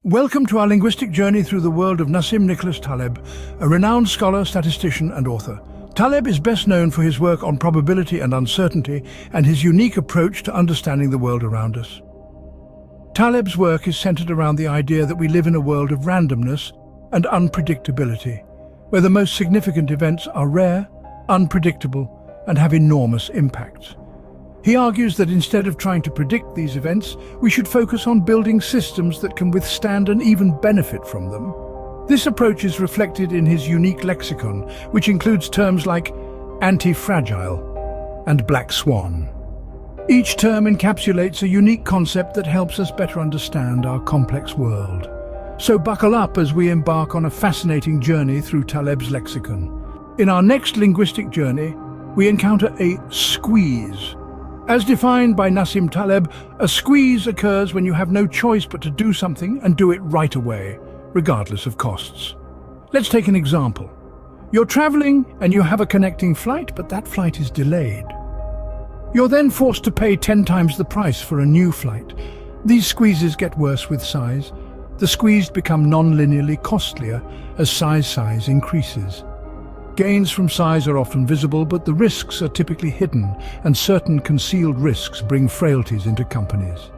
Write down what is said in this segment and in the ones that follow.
Welcome to our linguistic journey through the world of Nassim Taleb, a renowned scholar, statistician and author. Taleb is best known for his work on probability and uncertainty and his unique approach to understanding the world around us. Taleb's work is centered around the idea that we live in a world of randomness and unpredictability, where the most significant events are rare, unpredictable, and have enormous impacts. He argues that instead of trying to predict these events, we should focus on building systems that can withstand and even benefit from them. This approach is reflected in his unique lexicon, which includes terms like anti-fragile and black swan. Each term encapsulates a unique concept that helps us better understand our complex world. So buckle up as we embark on a fascinating journey through Taleb's lexicon. In our next linguistic journey, we encounter a squeeze. As defined by Nassim Taleb, a squeeze occurs when you have no choice but to do something and do it right away, regardless of costs. Let's take an example. You're traveling and you have a connecting flight, but that flight is delayed. You're then forced to pay 10 times the price for a new flight. These squeezes get worse with size. The squeezed become non-linearly costlier as size increases. Gains from size are often visible, but the risks are typically hidden, and certain concealed risks bring frailties into companies.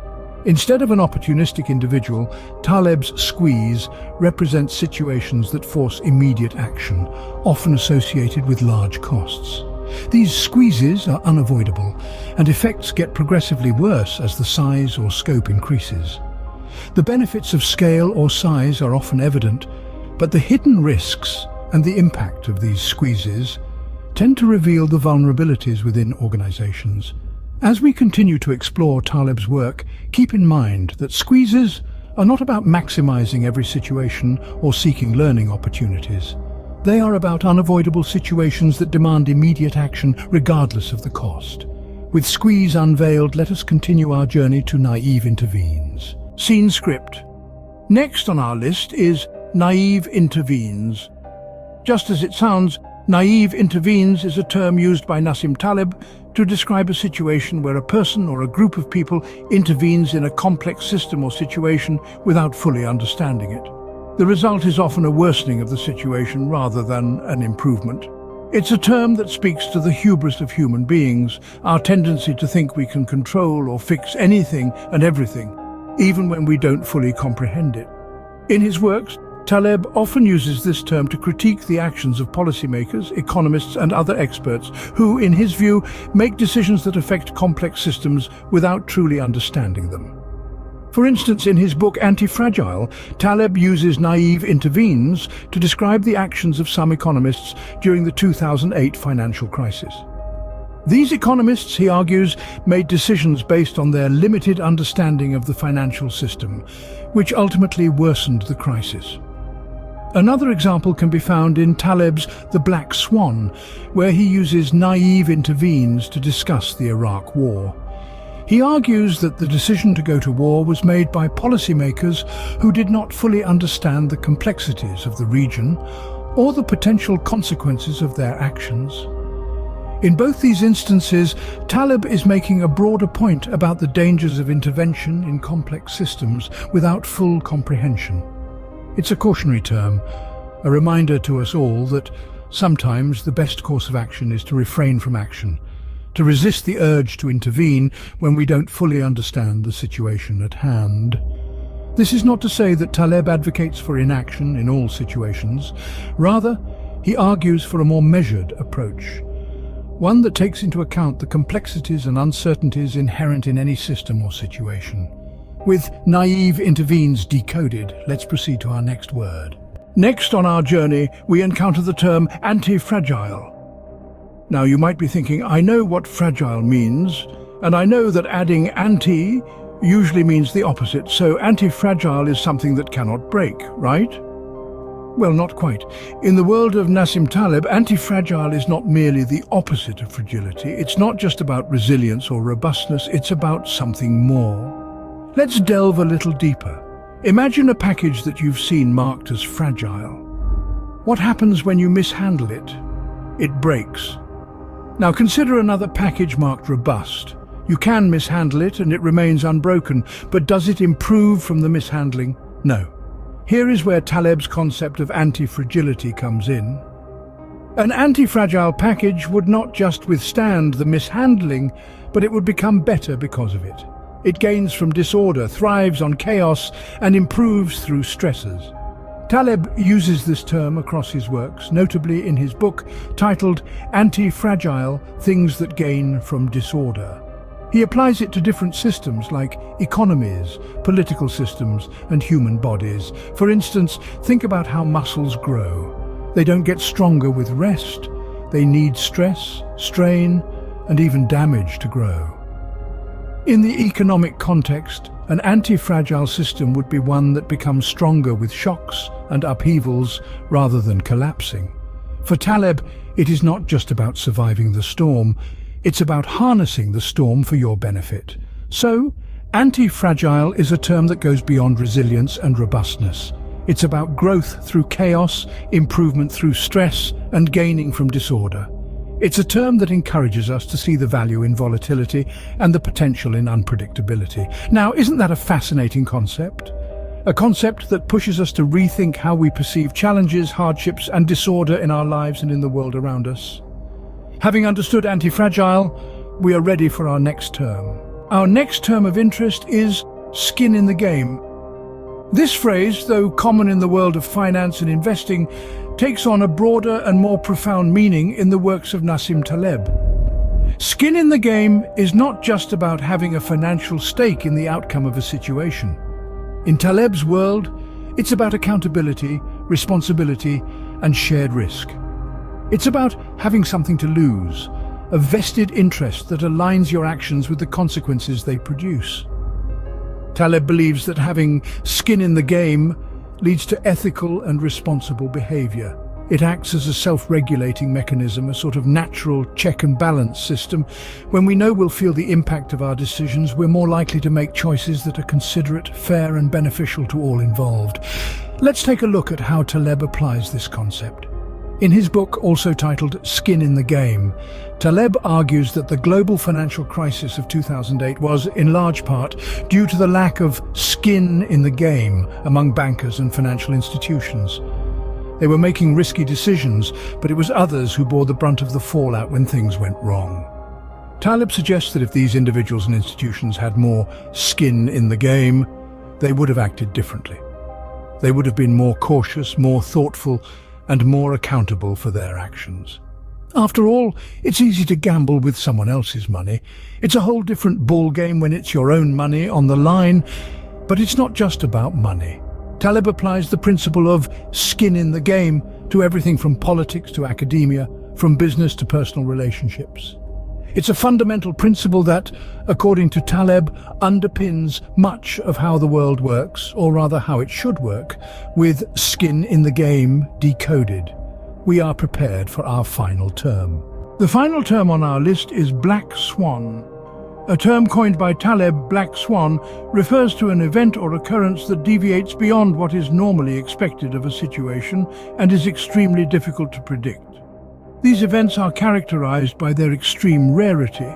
Instead of an opportunistic individual, Taleb's squeeze represents situations that force immediate action, often associated with large costs. These squeezes are unavoidable, and effects get progressively worse as the size or scope increases. The benefits of scale or size are often evident, but the hidden risks and the impact of these squeezes tend to reveal the vulnerabilities within organizations. As we continue to explore Taleb's work, keep in mind that squeezes are not about maximizing every situation or seeking learning opportunities. They are about unavoidable situations that demand immediate action regardless of the cost. With squeeze unveiled, let us continue our journey to naive intervenes. Scene script. Next on our list is naive intervenes. Just as it sounds, naive intervenes is a term used by Nassim Taleb to describe a situation where a person or a group of people intervenes in a complex system or situation without fully understanding it. The result is often a worsening of the situation rather than an improvement. It's a term that speaks to the hubris of human beings, our tendency to think we can control or fix anything and everything, even when we don't fully comprehend it. In his works, Taleb often uses this term to critique the actions of policymakers, economists and other experts who, in his view, make decisions that affect complex systems without truly understanding them. For instance, in his book Anti-Fragile, Taleb uses naive intervenes to describe the actions of some economists during the 2008 financial crisis. These economists, he argues, made decisions based on their limited understanding of the financial system, which ultimately worsened the crisis. Another example can be found in Taleb's The Black Swan, where he uses naive intervenes to discuss the Iraq War. He argues that the decision to go to war was made by policymakers who did not fully understand the complexities of the region or the potential consequences of their actions. In both these instances, Taleb is making a broader point about the dangers of intervention in complex systems without full comprehension. It's a cautionary term, a reminder to us all that sometimes the best course of action is to refrain from action, to resist the urge to intervene when we don't fully understand the situation at hand. This is not to say that Taleb advocates for inaction in all situations. Rather, he argues for a more measured approach, one that takes into account the complexities and uncertainties inherent in any system or situation. With naive intervenes decoded, let's proceed to our next word. Next on our journey, we encounter the term anti-fragile. Now you might be thinking, I know what fragile means, and I know that adding anti usually means the opposite, so anti-fragile is something that cannot break, right? Well, not quite. In the world of Nassim Taleb, anti-fragile is not merely the opposite of fragility. It's not just about resilience or robustness, it's about something more. Let's delve a little deeper. Imagine a package that you've seen marked as fragile. What happens when you mishandle it? It breaks. Now consider another package marked robust. You can mishandle it and it remains unbroken, but does it improve from the mishandling? No. Here is where Taleb's concept of anti-fragility comes in. An anti-fragile package would not just withstand the mishandling, but it would become better because of it. It gains from disorder, thrives on chaos, and improves through stresses. Taleb uses this term across his works, notably in his book titled Anti-Fragile: Things That Gain from Disorder. He applies it to different systems like economies, political systems, and human bodies. For instance, think about how muscles grow. They don't get stronger with rest. They need stress, strain, and even damage to grow. In the economic context, an anti-fragile system would be one that becomes stronger with shocks and upheavals rather than collapsing. For Taleb, it is not just about surviving the storm, it's about harnessing the storm for your benefit. So, anti-fragile is a term that goes beyond resilience and robustness. It's about growth through chaos, improvement through stress, and gaining from disorder. It's a term that encourages us to see the value in volatility and the potential in unpredictability. Now, isn't that a fascinating concept? A concept that pushes us to rethink how we perceive challenges, hardships, and disorder in our lives and in the world around us. Having understood anti-fragile, we are ready for our next term. Our next term of interest is skin in the game. This phrase, though common in the world of finance and investing, takes on a broader and more profound meaning in the works of Nassim Taleb. Skin in the game is not just about having a financial stake in the outcome of a situation. In Taleb's world, it's about accountability, responsibility, and shared risk. It's about having something to lose, a vested interest that aligns your actions with the consequences they produce. Taleb believes that having skin in the game leads to ethical and responsible behavior. It acts as a self-regulating mechanism, a sort of natural check and balance system. When we know we'll feel the impact of our decisions, we're more likely to make choices that are considerate, fair, and beneficial to all involved. Let's take a look at how Taleb applies this concept. In his book, also titled Skin in the Game, Taleb argues that the global financial crisis of 2008 was, in large part, due to the lack of skin in the game among bankers and financial institutions. They were making risky decisions, but it was others who bore the brunt of the fallout when things went wrong. Taleb suggests that if these individuals and institutions had more skin in the game, they would have acted differently. They would have been more cautious, more thoughtful, and more accountable for their actions. After all, it's easy to gamble with someone else's money. It's a whole different ballgame when it's your own money on the line, but it's not just about money. Taleb applies the principle of skin in the game to everything from politics to academia, from business to personal relationships. It's a fundamental principle that, according to Taleb, underpins much of how the world works, or rather how it should work, with skin in the game decoded. We are prepared for our final term. The final term on our list is black swan. A term coined by Taleb, black swan, refers to an event or occurrence that deviates beyond what is normally expected of a situation and is extremely difficult to predict. These events are characterized by their extreme rarity,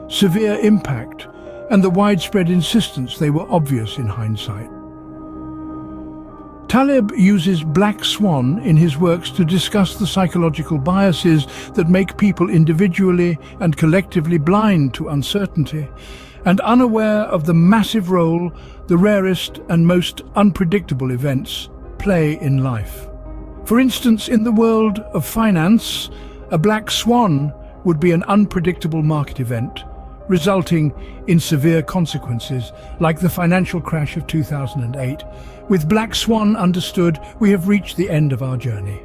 severe impact, and the widespread insistence they were obvious in hindsight. Taleb uses black swan in his works to discuss the psychological biases that make people individually and collectively blind to uncertainty and unaware of the massive role the rarest and most unpredictable events play in life. For instance, in the world of finance, a black swan would be an unpredictable market event, resulting in severe consequences, like the financial crash of 2008. With black swan understood, we have reached the end of our journey.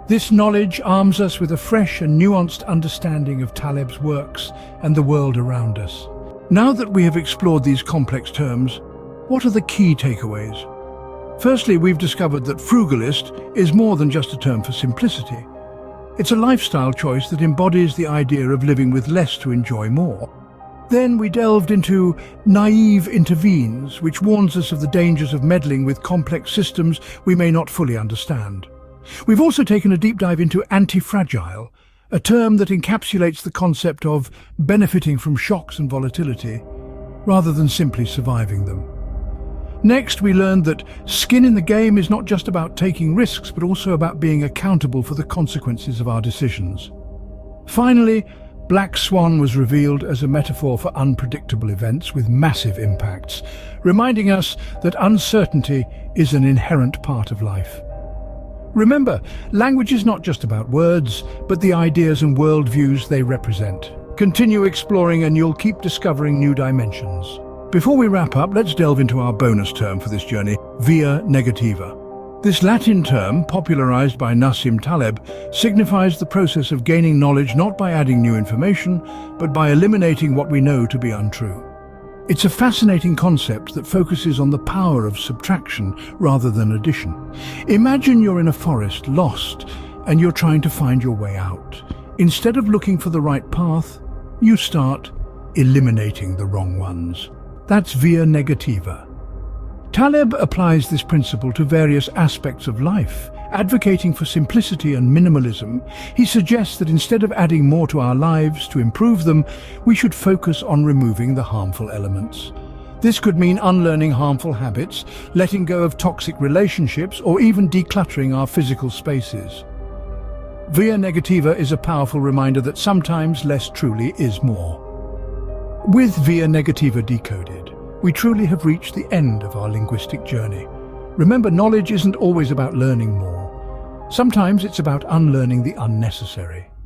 This knowledge arms us with a fresh and nuanced understanding of Taleb's works and the world around us. Now that we have explored these complex terms, what are the key takeaways? Firstly, we've discovered that frugalist is more than just a term for simplicity. It's a lifestyle choice that embodies the idea of living with less to enjoy more. Then we delved into naive intervenes, which warns us of the dangers of meddling with complex systems we may not fully understand. We've also taken a deep dive into anti-fragile, a term that encapsulates the concept of benefiting from shocks and volatility, rather than simply surviving them. Next, we learned that skin in the game is not just about taking risks, but also about being accountable for the consequences of our decisions. Finally, Black Swan was revealed as a metaphor for unpredictable events with massive impacts, reminding us that uncertainty is an inherent part of life. Remember, language is not just about words, but the ideas and worldviews they represent. Continue exploring and you'll keep discovering new dimensions. Before we wrap up, let's delve into our bonus term for this journey, via negativa. This Latin term, popularized by Nassim Taleb, signifies the process of gaining knowledge not by adding new information, but by eliminating what we know to be untrue. It's a fascinating concept that focuses on the power of subtraction rather than addition. Imagine you're in a forest, lost, and you're trying to find your way out. Instead of looking for the right path, you start eliminating the wrong ones. That's via negativa. Taleb applies this principle to various aspects of life. Advocating for simplicity and minimalism, he suggests that instead of adding more to our lives to improve them, we should focus on removing the harmful elements. This could mean unlearning harmful habits, letting go of toxic relationships, or even decluttering our physical spaces. Via negativa is a powerful reminder that sometimes less truly is more. With Via Negativa Decoded, we truly have reached the end of our linguistic journey. Remember, knowledge isn't always about learning more. Sometimes it's about unlearning the unnecessary.